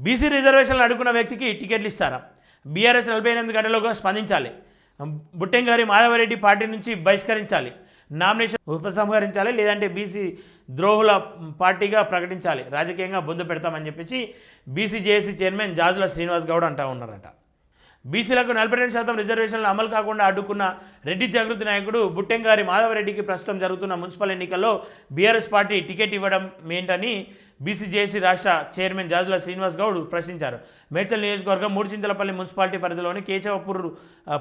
BC రిజర్వేషన్లు అడుగున్న వ్యక్తికి టికెట్లు ఇస్తారా? బీఆర్ఎస్ 48 గంటలుగా స్పందించాలి. బుట్టెంగారి మాధవరెడ్డి పార్టీ నుంచి బహిష్కరించాలి. నామినేషన్ ఉపసంహరించాలి, లేదంటే బీసీ ద్రోహుల పార్టీగా ప్రకటించాలి. రాజకీయంగా బొందు పెడతామని చెప్పేసి BC JAC chairman Jajula Srinivas Goud అంటూ ఉన్నారట. బీసీలకు 42% రిజర్వేషన్లు అమలు కాకుండా అడ్డుకున్న రెడ్డి జాగృతి నాయకుడు బుట్టెంగారి మాధవరెడ్డికి ప్రస్తుతం జరుగుతున్న మున్సిపల్ ఎన్నికల్లో బీఆర్ఎస్ పార్టీ టికెట్ ఇవ్వడం ఏంటని బీసీ జేఏసీ రాష్ట్ర చైర్మన్ జాజుల శ్రీనివాస్ గౌడ్ ప్రశ్నించారు. మేడ్చల్ నియోజకవర్గం మూడుచింతలపల్లి మున్సిపాలిటీ పరిధిలోని కేశవపూర్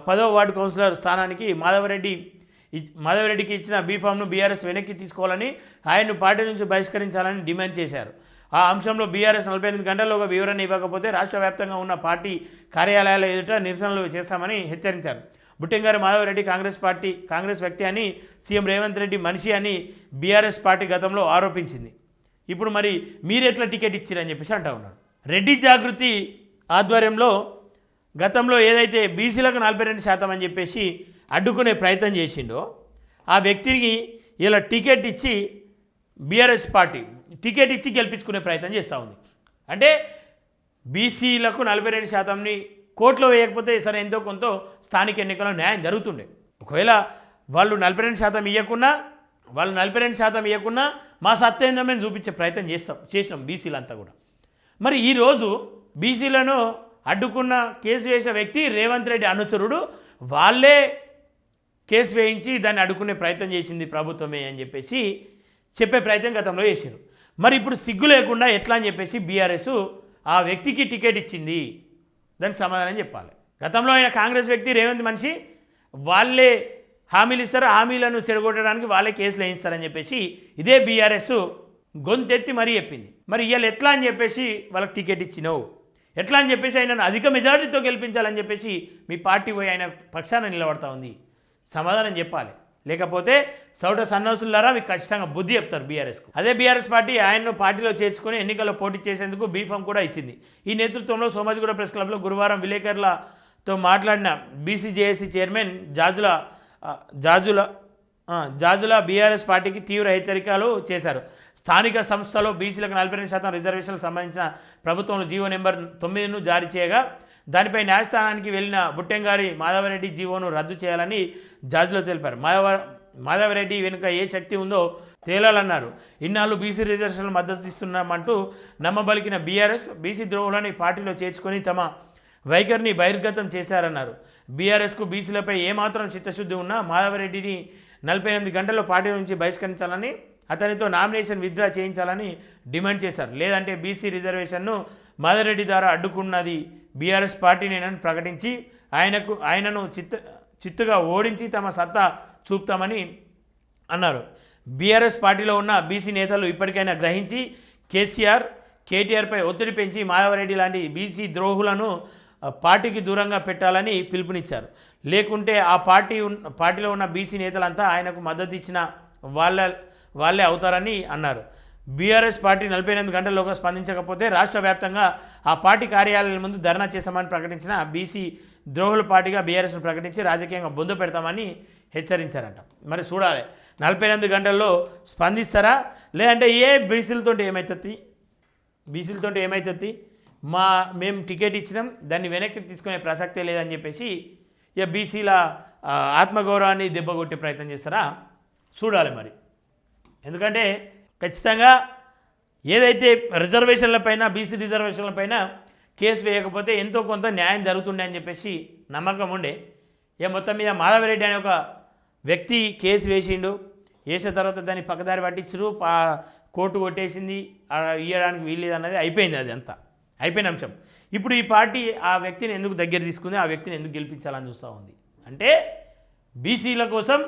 10వ వార్డు కౌన్సిలర్ స్థానానికి మాధవరెడ్డికి ఇచ్చిన బీఫామ్ను బీఆర్ఎస్ వెనక్కి తీసుకోవాలని, ఆయన్ను పార్టీ నుంచి బహిష్కరించాలని డిమాండ్ చేశారు. ఆ అంశంలో బీఆర్ఎస్ 48 గంటల్లోగా వివరణ ఇవ్వకపోతే రాష్ట్ర వ్యాప్తంగా ఉన్న పార్టీ కార్యాలయాల ఎదుట నిరసనలు చేస్తామని హెచ్చరించారు. బుట్టెంగారి మాధవరెడ్డి కాంగ్రెస్ వ్యక్తి అని, సీఎం రేవంత్ రెడ్డి మనిషి అని బీఆర్ఎస్ పార్టీ గతంలో ఆరోపించింది. ఇప్పుడు మరి మీరు ఎట్లా టికెట్ ఇచ్చారని చెప్పేసి అంటూ ఉన్నారు. రెడ్డి జాగృతి ఆధ్వర్యంలో గతంలో ఏదైతే బీసీలకు 42% అని చెప్పేసి అడ్డుకునే ప్రయత్నం చేసిండో ఆ వ్యక్తికి ఇలా టికెట్ ఇచ్చి బీఆర్ఎస్ పార్టీ టికెట్ ఇచ్చి గెలిపించుకునే ప్రయత్నం చేస్తూ ఉంది. అంటే బీసీలకు 42%ని కోర్టులో వేయకపోతే సరే ఎంతో కొంత స్థానిక ఎన్నికల్లో న్యాయం జరుగుతుండే. ఒకవేళ వాళ్ళు 42% ఇవ్వకున్నా మా సత్యేందో మేము చూపించే ప్రయత్నం చేసినాం బీసీలంతా కూడా. మరి ఈరోజు బీసీలను అడ్డుకున్న కేసు వేసే వ్యక్తి రేవంత్ రెడ్డి అనుచరుడు, వాళ్ళే కేసు వేయించి దాన్ని అడ్డుకునే ప్రయత్నం చేసింది ప్రభుత్వమే అని చెప్పేసి చెప్పే ప్రయత్నం గతంలో చేశారు. మరి ఇప్పుడు సిగ్గు లేకుండా ఎట్లా అని చెప్పేసి బీఆర్ఎస్ ఆ వ్యక్తికి టికెట్ ఇచ్చింది, దానికి సమాధానం చెప్పాలి. గతంలో ఆయన కాంగ్రెస్ వ్యక్తి రేవంత్ మనిషి, వాళ్ళే హామీలు ఇస్తారు, హామీలను చెడగొట్టడానికి వాళ్ళే కేసులు వేయిస్తారని చెప్పేసి ఇదే బీఆర్ఎస్ గొంతెత్తి మరీ చెప్పింది. మరి ఇవాళ ఎట్లా అని చెప్పేసి వాళ్ళకి టికెట్ ఇచ్చినావు, ఎట్లా అని చెప్పేసి ఆయనను అధిక మెజారిటీతో గెలిపించాలని చెప్పేసి మీ పార్టీ పోయి ఆయన పక్షాన నిలబడతా ఉంది, సమాధానం చెప్పాలి. లేకపోతే సౌట సన్నోసులారా మీకు ఖచ్చితంగా బుద్ధి చెప్తారు బీఆర్ఎస్కు. అదే బీఆర్ఎస్ పార్టీ ఆయన్ను పార్టీలో చేర్చుకొని ఎన్నికల్లో పోటీ చేసేందుకు బీఫామ్ కూడా ఇచ్చింది. ఈ నేతృత్వంలో సోమాజిగూడ ప్రెస్ క్లబ్లో గురువారం విలేకరులతో మాట్లాడిన BC JAC chairman Jajula BRS పార్టీకి తీవ్ర హెచ్చరికలు చేశారు. స్థానిక సంస్థలో బీసీలకు 42% రిజర్వేషన్లకు సంబంధించిన ప్రభుత్వంలో జీవో నెంబర్ 9ను జారీ చేయగా దానిపై న్యాయస్థానానికి వెళ్లిన బుట్టెంగారి మాధవరెడ్డి జీవోను రద్దు చేయాలని జాజులు తెలిపారు. మాధవరెడ్డి వెనుక ఏ శక్తి ఉందో తేలాలన్నారు. ఇన్నాళ్ళు బీసీ రిజర్వేషన్లు మద్దతు ఇస్తున్నామంటూ నమ్మబలికిన బీఆర్ఎస్ బీసీ ద్రోహులని పార్టీలో చేర్చుకొని తమ వైఖరిని బహిర్గతం చేశారన్నారు. బీఆర్ఎస్కు బీసీలపై ఏమాత్రం చిత్తశుద్ధి ఉన్నా మాధవరెడ్డిని 48 గంటల్లో పార్టీ నుంచి బహిష్కరించాలని, అతనితో నామినేషన్ విత్డ్రా చేయించాలని డిమాండ్ చేశారు. లేదంటే బీసీ రిజర్వేషన్ను మాధవరెడ్డి ద్వారా అడ్డుకున్నది బీఆర్ఎస్ పార్టీనేనని ప్రకటించి ఆయనను చిత్తుగా ఓడించి తమ సత్తా చూపుతామని అన్నారు. బీఆర్ఎస్ పార్టీలో ఉన్న బీసీ నేతలు ఇప్పటికైనా గ్రహించి కేటీఆర్పై ఒత్తిడి పెంచి మాధవరెడ్డి లాంటి బీసీ ద్రోహులను పార్టీకి దూరంగా పెట్టాలని పిలుపునిచ్చారు. లేకుంటే ఆ పార్టీలో ఉన్న బీసీ నేతలంతా ఆయనకు మద్దతు ఇచ్చిన వాళ్ళే అవుతారని అన్నారు. బీఆర్ఎస్ పార్టీ 48 గంటల్లోగా స్పందించకపోతే రాష్ట్ర వ్యాప్తంగా ఆ పార్టీ కార్యాలయాల ముందు ధర్నా చేశామని ప్రకటించిన బీసీ ద్రోహుల పార్టీగా బీఆర్ఎస్ను ప్రకటించి రాజకీయంగా బొందు పెడతామని హెచ్చరించారట. మరి చూడాలి 48 గంటల్లో స్పందిస్తారా, లేదంటే బీసీలతో ఏమవుతుంది మేము టికెట్ ఇచ్చినాం దాన్ని వెనక్కి తీసుకునే ప్రసక్తే లేదని చెప్పేసి ఇక బీసీల ఆత్మగౌరవాన్ని దెబ్బకొట్టే ప్రయత్నం చేస్తారా చూడాలి మరి. ఎందుకంటే ఖచ్చితంగా ఏదైతే రిజర్వేషన్లపైన బీసీ రిజర్వేషన్లపైన కేసు వేయకపోతే ఎంతో కొంత న్యాయం జరుగుతుండే అని చెప్పేసి నమ్మకం ఉండే. మొత్తం మీద మాధవరెడ్డి అనే ఒక వ్యక్తి కేసు వేసిన తర్వాత దాన్ని పక్కదారి పట్టించరు, కోర్టు కొట్టేసింది, ఇవ్వడానికి వీల్లేదు అన్నది అయిపోయింది, అది అంతా అయిపోయిన అంశం. ఇప్పుడు ఈ పార్టీ ఆ వ్యక్తిని ఎందుకు దగ్గర తీసుకుంది, ఆ వ్యక్తిని ఎందుకు గెలిపించాలని చూస్తూ ఉంది అంటే బీసీల కోసం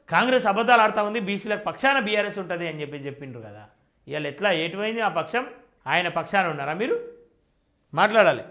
కాంగ్రెస్ అబద్ధాలు ఆడుతూ ఉంది, బీసీలకు పక్షాన బీఆర్ఎస్ ఉంటుంది అని చెప్పిండ్రు కదా. ఇవాళ ఎట్లా ఏటువైంది ఆ పక్షం, ఆయన పక్షాన ఉన్నారా మీరు? మాట్లాడాలి.